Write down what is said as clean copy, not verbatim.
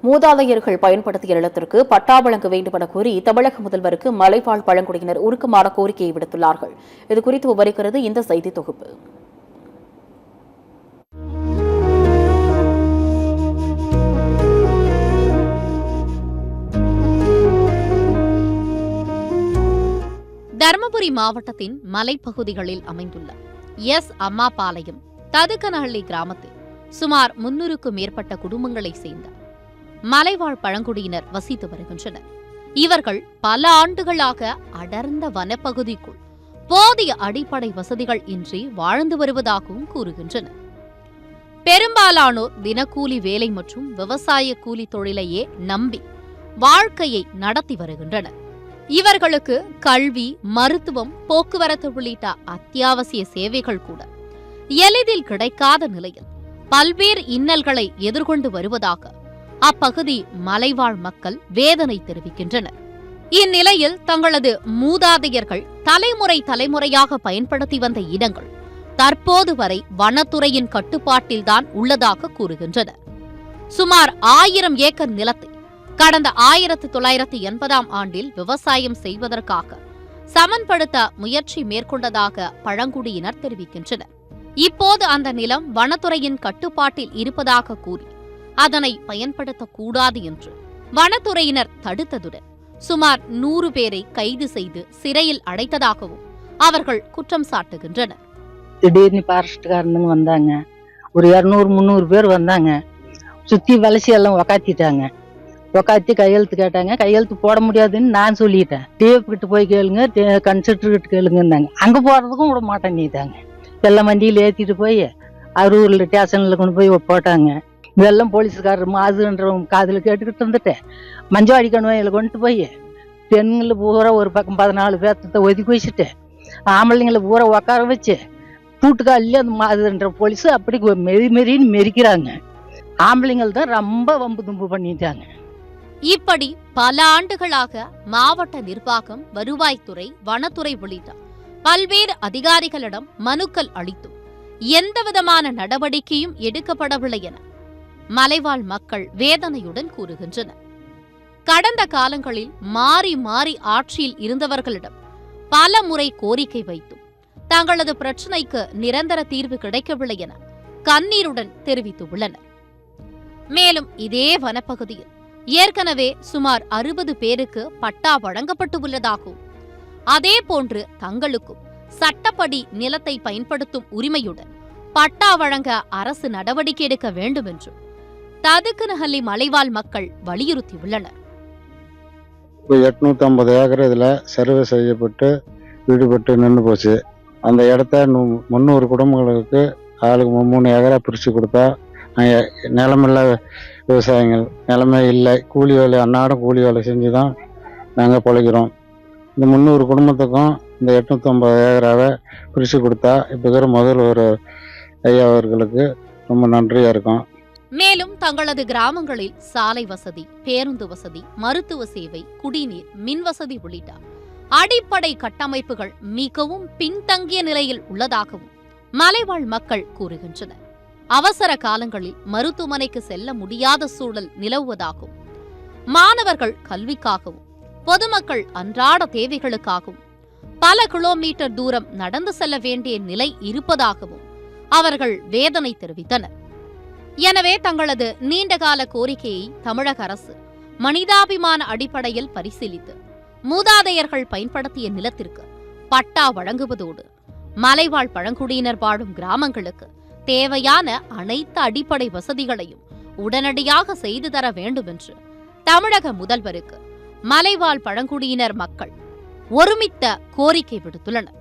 மூதாதையர்கள் பயன்படுத்திய நிலத்திற்கு பட்டா வழங்க வேண்டும் என கூறி தமிழக முதல்வருக்கு மலைவாழ் பழங்குடியினர் உருக்கமான கோரிக்கையை விடுத்துள்ளார்கள். இதுகுறித்து விவரிக்கிறது இந்த செய்தி தொகுப்பு. தருமபுரி மாவட்டத்தின் மலைப்பகுதிகளில் அமைந்துள்ள எஸ் அம்மாபாளையம் ததுக்கனஹள்ளி கிராமத்தில் சுமார் 300க்கும் மேற்பட்ட குடும்பங்களைச் சேர்ந்த மலைவாழ் பழங்குடியினர் வசித்து வருகின்றனர். இவர்கள் பல ஆண்டுகளாக அடர்ந்த வனப்பகுதிக்குள் போதிய அடிப்படை வசதிகள் இன்றி வாழ்ந்து வருவதாகவும் கூறுகின்றனர். பெரும்பாலானோர் தினக்கூலி வேலை மற்றும் விவசாய கூலி தொழிலையே நம்பி வாழ்க்கையை நடத்தி வருகின்றனர். இவர்களுக்கு கல்வி, மருத்துவம், போக்குவரத்து உள்ளிட்ட அத்தியாவசிய சேவைகள் கூட எளிதில் கிடைக்காத நிலையில் பல்வேறு இன்னல்களை எதிர்கொண்டு வருவதாக அப்பகுதி மலைவாழ் மக்கள் வேதனை தெரிவிக்கின்றனர். இந்நிலையில் தங்களது மூதாதையர்கள் தலைமுறையாக பயன்படுத்தி வந்த இடங்கள் தற்போது வரை வனத்துறையின் கட்டுப்பாட்டில்தான் உள்ளதாக கூறுகின்றனர். சுமார் 1000 ஏக்கர் நிலத்தை கடந்த 1980ஆம் ஆண்டில் விவசாயம் செய்வதற்காக சமன்படுத்த முயற்சி மேற்கொண்டதாக பழங்குடியினர் தெரிவிக்கின்றனர். இப்போது அந்த நிலம் வனத்துறையின் கட்டுப்பாட்டில் இருப்பதாக கூறி அதனை பயன்படுத்தக்கூடாது என்று வனத்துறையினர் தடுத்ததுடன் சுமார் 100 பேரை கைது செய்து சிறையில் அடைத்ததாகவும் அவர்கள் குற்றம் சாட்டுகின்றனர். திடீர்னு பாரஸ்ட்காரனுங்க வந்தாங்க. ஒரு 200-300 பேர் வந்தாங்க. சுத்தி வலசி எல்லாம் உக்காத்திட்டாங்க. உக்காத்தி கையெழுத்து கேட்டாங்க. கையெழுத்து போட முடியாதுன்னு நான் சொல்லிட்டேன். டிஎஃப் கிட்ட போய் கேளுங்க, கன்சல்டர் கிட்ட கேளுங்கன்னாங்க. அங்க போறதுக்கும் விட மாட்டேன்னுட்டாங்க. எல்லாம் வண்டியில் ஏத்திட்டு போய் அரூர்ல ஸ்டேஷன்ல கொண்டு போய் போட்டாங்க. இதெல்லாம் போலீஸ்காரர் மாசுன்றவங்க காதுல கேட்டுக்கிட்டு இருந்துட்டேன். மஞ்சவாடி கணுவையில கொண்டு போய் பெண்களை பூரா ஒரு பக்கம் 14 பேர்த்த ஒதுக்கி வச்சுட்டு ஆம்பளைங்களை பூரா உட்கார வச்சு பூட்டுக்காலிலே அந்த மாசுன்ற போலீஸ் அப்படி மெரின்னு மெரிக்கிறாங்க. ஆம்பளைங்கள் தான் ரொம்ப வம்பு தும்பு பண்ணிட்டாங்க. இப்படி பல ஆண்டுகளாக மாவட்ட நிர்வாகம், வருவாய்த்துறை, வனத்துறை உள்ளிட்ட பல்வேறு அதிகாரிகளிடம் மனுக்கள் அளித்தும் எந்தவிதமான நடவடிக்கையும் எடுக்கப்படவில்லை என மலைவாழ் மக்கள் வேதனையுடன் கூறுகின்றனர். கடந்த காலங்களில் மாறி மாறி ஆட்சியில் இருந்தவர்களிடம் பல முறை கோரிக்கை வைத்தும் தங்களது பிரச்சினைக்கு நிரந்தர தீர்வு கிடைக்கவில்லை என கண்ணீருடன் தெரிவித்துள்ளனர். மேலும் இதே வனப்பகுதியில் ஏற்கனவே சுமார் 60 பேருக்கு பட்டா வழங்கப்பட்டு உள்ளதாகவும் அதேபோன்று தங்களுக்கும் சட்டப்படி நிலத்தை பயன்படுத்தும் உரிமையுடன் பட்டா வழங்க அரசு நடவடிக்கை எடுக்க வேண்டும் என்றும் ததுக்கனஹள்ளி மலைவாழ் மக்கள் வலியுறுத்தியுள்ளனர். 850 ஏக்கர் இதுல சர்வே செய்யப்பட்டு ஈடுபட்டு நின்று போச்சு. அந்த இடத்த 300 குடும்பங்களுக்கு ஆளுக்கு 3 ஏக்கரா பிரிச்சு கொடுத்தா நிலமில்ல விவசாயிகள் நிலமே இல்லை. கூலி வேலை, அன்னாடம் கூலி வேலை செஞ்சு தான் நாங்கள் பிழைக்கிறோம். இந்த 300 குடும்பத்துக்கும் இந்த 850 ஏக்கராவை பிரித்து கொடுத்தா இப்போ இருக்கிற முதல்வர் ஐயா அவர்களுக்கு ரொம்ப நன்றியாக இருக்கும். மேலும் தங்களது கிராமங்களில் சாலை வசதி, பேருந்து வசதி, மருத்துவ சேவை, குடிநீர், மின் வசதி உள்ளிட்ட அடிப்படை கட்டமைப்புகள் மிகவும் பின்தங்கிய நிலையில் உள்ளதாகவும் மலைவாழ் மக்கள் கூறுகின்றனர். அவசர காலங்களில் மருத்துவமனைக்கு செல்ல முடியாத சூழல் நிலவுவதாகவும், மாணவர்கள் கல்விக்காகவும், பொதுமக்கள் அன்றாட தேவைகளுக்காகவும் பல கிலோமீட்டர் தூரம் நடந்து செல்ல வேண்டிய நிலை இருப்பதாகவும் அவர்கள் வேதனை தெரிவித்தனர். எனவே தங்களது நீண்டகால கோரிக்கையை தமிழக அரசு மனிதாபிமான அடிப்படையில் பரிசீலித்து மூதாதையர்கள் பயன்படுத்திய நிலத்திற்கு பட்டா வழங்குவதோடு மலைவாழ் பழங்குடியினர் வாழும் கிராமங்களுக்கு தேவையான அனைத்து அடிப்படை வசதிகளையும் உடனடியாக செய்து தர வேண்டும் என்று தமிழக முதல்வருக்கு மலைவாழ் பழங்குடியினர் மக்கள் ஒருமித்த கோரிக்கை விடுத்துள்ளனர்.